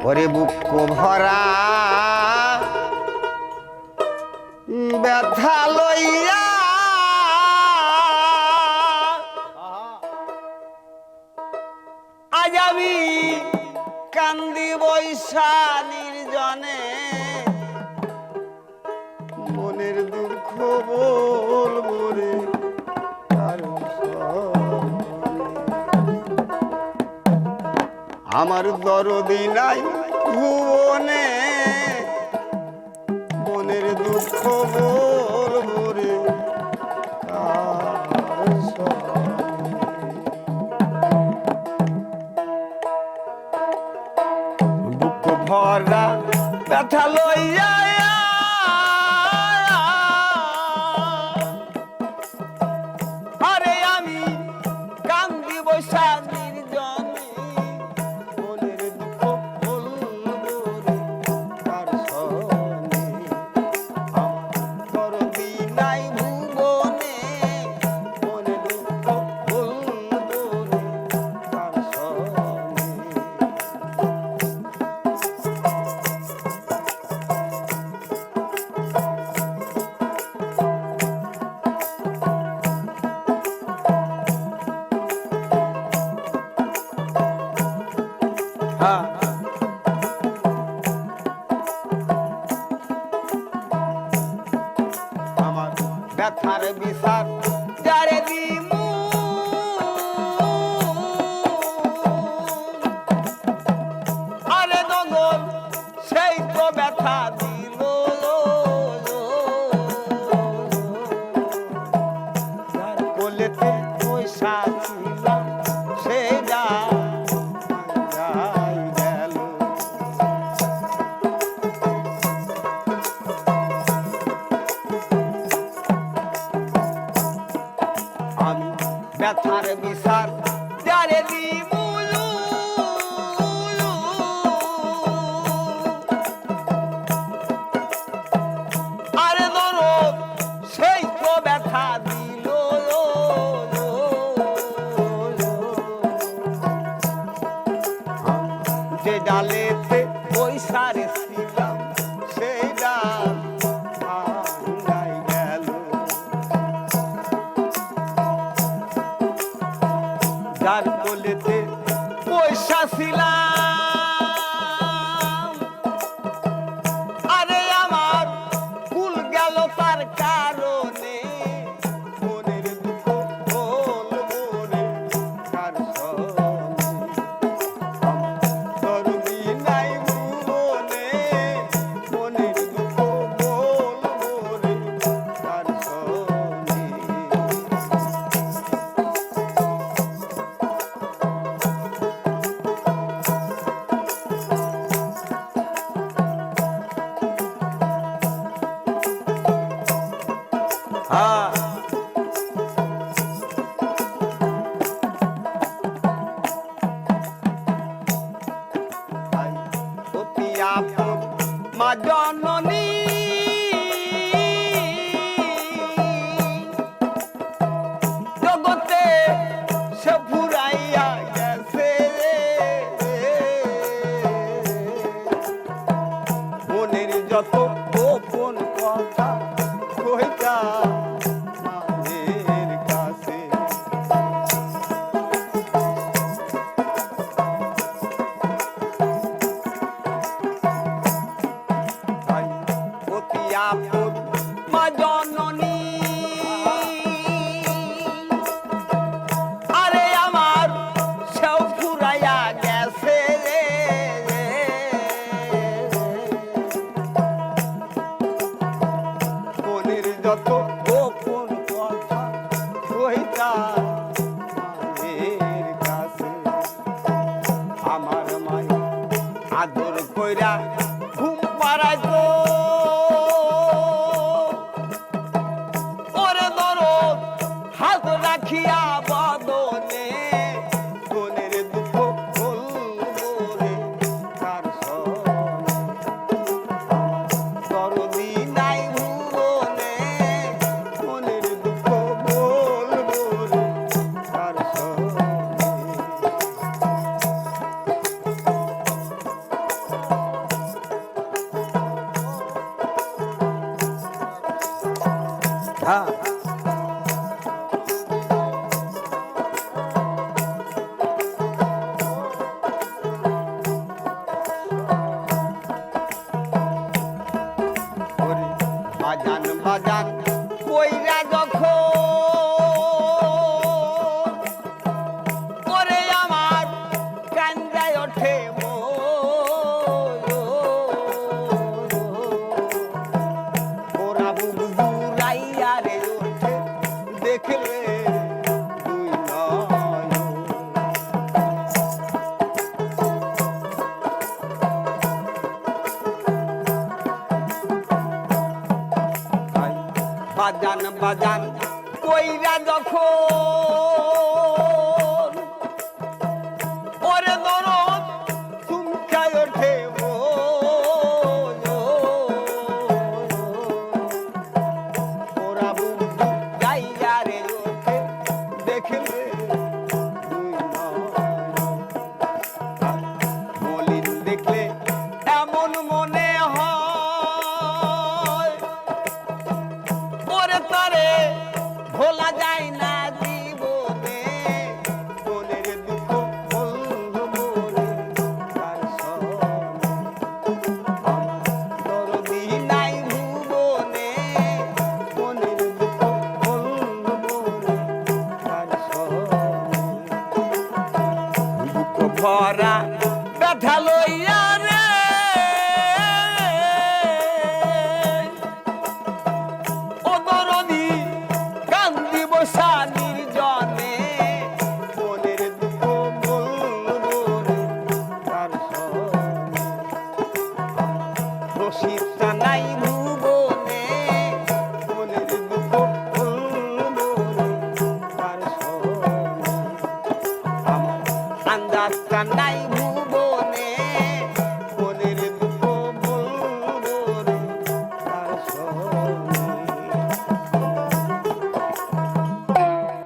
ওরে বুক ভরা ব্যথা লইয়া আজ আমি কান্দি বৈশা নির্জনে মনের দুঃখ বলবো রে আমার দরদি নাই ভুবনে মনের দুঃখ বলবো রে বুক ভরা ব্যথা লইয়া আরে আমি কান্দি বৈশা নির্জনে মনের দুঃখ বলবো রে কার সনে আমার দরদি নাই ভুবনে মনের দুঃখ বলবো রে কার সনে আমার ব্যথার বিচার যারে দিমু আরে নগর সেই তো ব্যথা দিল যার কোলেতে পয়সা ছিলাম সেটা ব্যথার বিচার যারে দিমুলু আরে ধরো সেই তো ব্যথা দিল যে ডালেতে পয়সারে ছিলাম সেই ডাল ভাঙাই গেল যার কোলেতে পয়সা ছিলাম আরে আমার কুল গেল তার কারণে মনের দুঃখ বলবো রে কার সনে দরদি নাই ভুবনে মনের দুঃখ বলবো রে কার সনে মা জননী জগতে সে ফুরাইয়া গেছে মনের যত গোপন কথা কইতা মায়ের কাছে মা জননী আরে আমার সেও ফুরাইয়া গেছে মনের যত গোপন কথা কইতা মায়ের কাছে আমার মায় আদর কইরা ঘুম পাড়াইতো রাখিয়া বদনে মনের দুঃখ বলবো রে কার সনে দরদি নাই ভুবনে মনের দুঃখ বলবো রে কার সনে হ্যাঁ ওরে বাজান বাজান কইরা যখন ওরে আমার কান্দায় ওঠে ওরা বুবুরাইয়া রে ওঠে দেখলে দুই নয়ন বাজান বাজান কইরা যখন ওরে দরদ চুমকায় ওঠে ওরা বুবু গাইয়া রে ওঠে দেখলে দুই নয়ন মলিন দেখলে এমন মনে হয় ওরে তারে ভোলা যায় না জীবনে মনের দুঃখ বন্ধু মোরে তার সনে আমার দরদি নাই ভুবনে মনের দুঃখ বন্ধু মোরে তার সনে বুক ভরা ব্যথা লইয়া রে ও দরদি কান্দি বসা নির্জনে মনের দুঃখ বলবো রে তার সনে রসিদটা নাই ভুবনে মনের দুঃখ বলবো রে তার সনে আমার আন্দাজটা নাই